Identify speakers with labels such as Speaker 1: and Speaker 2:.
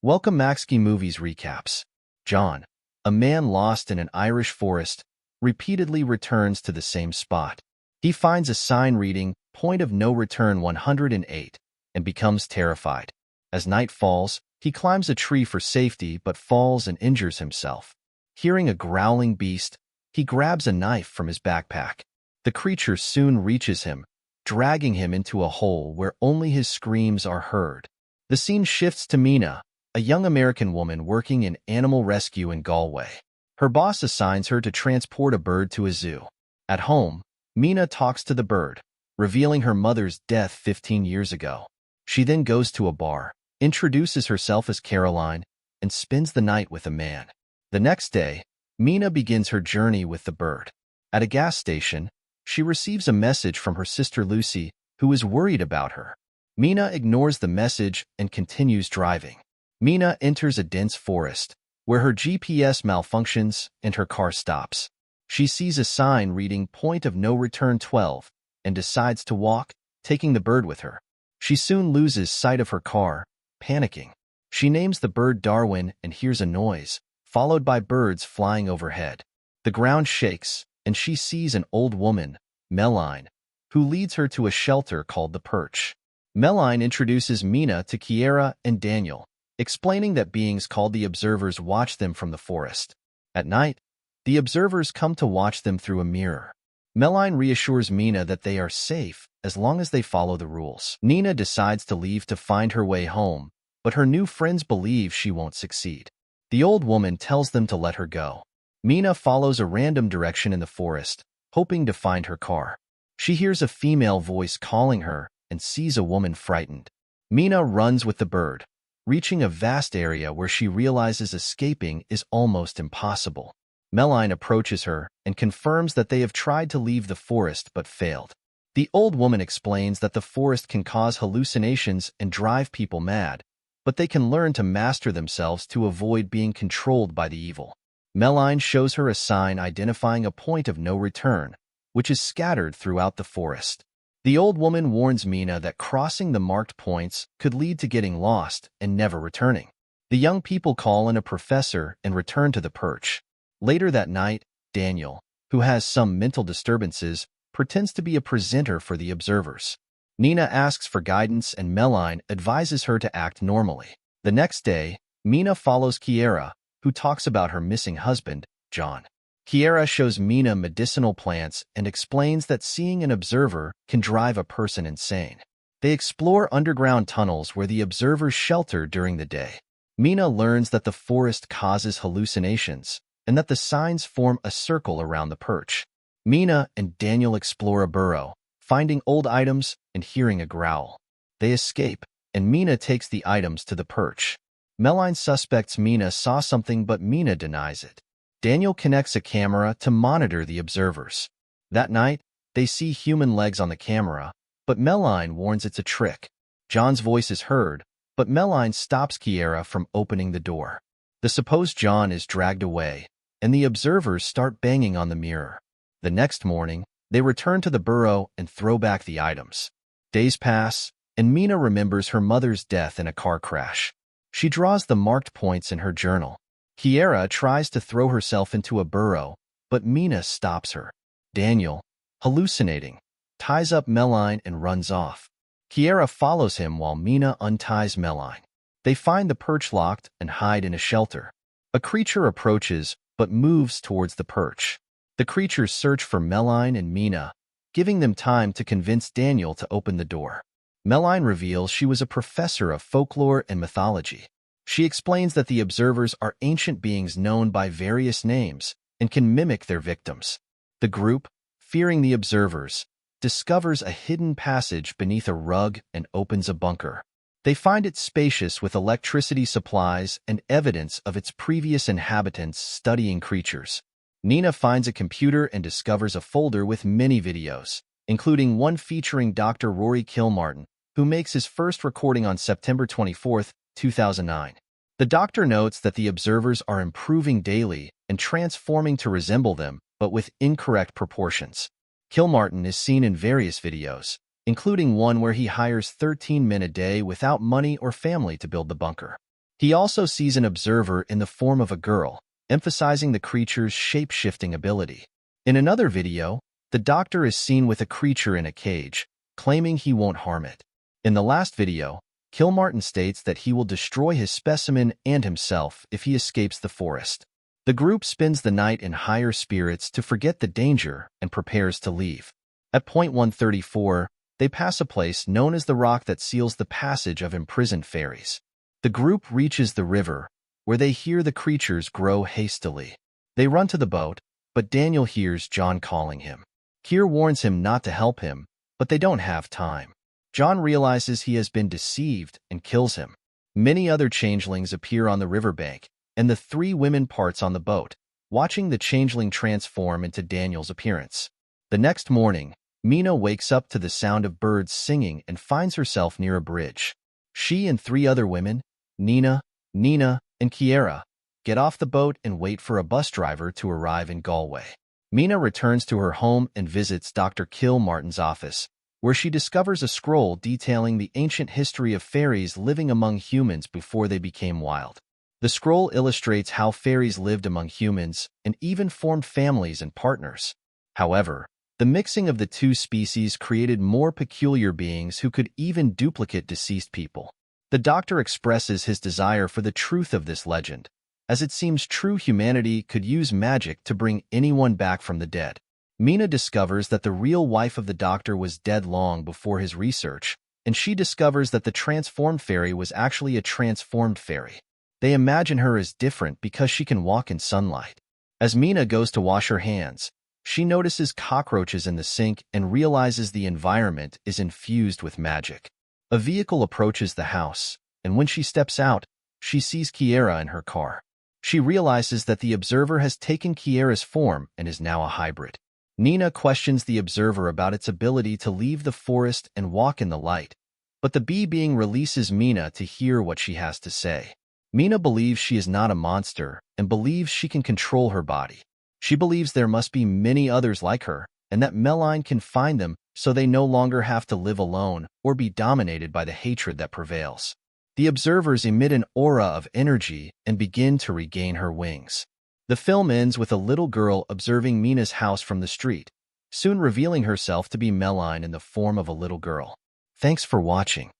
Speaker 1: Welcome Maxki Movies Recaps. John, a man lost in an Irish forest, repeatedly returns to the same spot. He finds a sign reading, Point of No Return 108, and becomes terrified. As night falls, he climbs a tree for safety but falls and injures himself. Hearing a growling beast, he grabs a knife from his backpack. The creature soon reaches him, dragging him into a hole where only his screams are heard. The scene shifts to Mina, a young American woman working in animal rescue in Galway. Her boss assigns her to transport a bird to a zoo. At home, Mina talks to the bird, revealing her mother's death 15 years ago. She then goes to a bar, introduces herself as Caroline, and spends the night with a man. The next day, Mina begins her journey with the bird. At a gas station, she receives a message from her sister Lucy, who is worried about her. Mina ignores the message and continues driving. Mina enters a dense forest, where her GPS malfunctions and her car stops. She sees a sign reading Point of No Return 12 and decides to walk, taking the bird with her. She soon loses sight of her car, panicking. She names the bird Darwin and hears a noise, followed by birds flying overhead. The ground shakes, and she sees an old woman, Meline, who leads her to a shelter called the Perch. Meline introduces Mina to Kiera and Daniel, explaining that beings called the Observers watch them from the forest. At night, the Observers come to watch them through a mirror. Meline reassures Mina that they are safe as long as they follow the rules. Nina decides to leave to find her way home, but her new friends believe she won't succeed. The old woman tells them to let her go. Mina follows a random direction in the forest, hoping to find her car. She hears a female voice calling her and sees a woman frightened. Mina runs with the bird, reaching a vast area where she realizes escaping is almost impossible. Meline approaches her and confirms that they have tried to leave the forest but failed. The old woman explains that the forest can cause hallucinations and drive people mad, but they can learn to master themselves to avoid being controlled by the evil. Meline shows her a sign identifying a point of no return, which is scattered throughout the forest. The old woman warns Mina that crossing the marked points could lead to getting lost and never returning. The young people call in a professor and return to the Perch. Later that night, Daniel, who has some mental disturbances, pretends to be a presenter for the Observers. Nina asks for guidance and Meline advises her to act normally. The next day, Mina follows Kiera, who talks about her missing husband, John. Kiera shows Mina medicinal plants and explains that seeing an observer can drive a person insane. They explore underground tunnels where the Observers shelter during the day. Mina learns that the forest causes hallucinations and that the signs form a circle around the Perch. Mina and Daniel explore a burrow, finding old items and hearing a growl. They escape, and Mina takes the items to the Perch. Meline suspects Mina saw something, but Mina denies it. Daniel connects a camera to monitor the Observers. That night, they see human legs on the camera, but Meline warns it's a trick. John's voice is heard, but Meline stops Kiera from opening the door. The supposed John is dragged away, and the Observers start banging on the mirror. The next morning, they return to the burrow and throw back the items. Days pass, and Mina remembers her mother's death in a car crash. She draws the marked points in her journal. Kiera tries to throw herself into a burrow, but Mina stops her. Daniel, hallucinating, ties up Meline and runs off. Kiera follows him while Mina unties Meline. They find the Perch locked and hide in a shelter. A creature approaches, but moves towards the Perch. The creatures search for Meline and Mina, giving them time to convince Daniel to open the door. Meline reveals she was a professor of folklore and mythology. She explains that the Observers are ancient beings known by various names and can mimic their victims. The group, fearing the Observers, discovers a hidden passage beneath a rug and opens a bunker. They find it spacious with electricity supplies and evidence of its previous inhabitants studying creatures. Nina finds a computer and discovers a folder with many videos, including one featuring Dr. Rory Kilmartin, who makes his first recording on September 24, 2009. The doctor notes that the Observers are improving daily and transforming to resemble them, but with incorrect proportions. Kilmartin is seen in various videos, including one where he hires 13 men a day without money or family to build the bunker. He also sees an observer in the form of a girl, emphasizing the creature's shape-shifting ability. In another video, the doctor is seen with a creature in a cage, claiming he won't harm it. In the last video, Kilmartin states that he will destroy his specimen and himself if he escapes the forest. The group spends the night in higher spirits to forget the danger and prepares to leave. At point 134, they pass a place known as the rock that seals the passage of imprisoned fairies. The group reaches the river, where they hear the creatures grow hastily. They run to the boat, but Daniel hears John calling him. Kier warns him not to help him, but they don't have time. John realizes he has been deceived and kills him. Many other changelings appear on the riverbank, and the three women parts on the boat, watching the changeling transform into Daniel's appearance. The next morning, Mina wakes up to the sound of birds singing and finds herself near a bridge. She and three other women, Nina, and Kiera, get off the boat and wait for a bus driver to arrive in Galway. Mina returns to her home and visits Dr. Kilmartin's office, where she discovers a scroll detailing the ancient history of fairies living among humans before they became wild. The scroll illustrates how fairies lived among humans and even formed families and partners. However, the mixing of the two species created more peculiar beings who could even duplicate deceased people. The doctor expresses his desire for the truth of this legend, as it seems true humanity could use magic to bring anyone back from the dead. Mina discovers that the real wife of the doctor was dead long before his research, and she discovers that the transformed fairy was actually a transformed fairy. They imagine her as different because she can walk in sunlight. As Mina goes to wash her hands, she notices cockroaches in the sink and realizes the environment is infused with magic. A vehicle approaches the house, and when she steps out, she sees Kiera in her car. She realizes that the observer has taken Kiera's form and is now a hybrid. Nina questions the observer about its ability to leave the forest and walk in the light, but the bee being releases Mina to hear what she has to say. Mina believes she is not a monster and believes she can control her body. She believes there must be many others like her and that Meline can find them so they no longer have to live alone or be dominated by the hatred that prevails. The observers emit an aura of energy and begin to regain her wings. The film ends with a little girl observing Mina's house from the street, soon revealing herself to be Meline in the form of a little girl. Thanks for watching.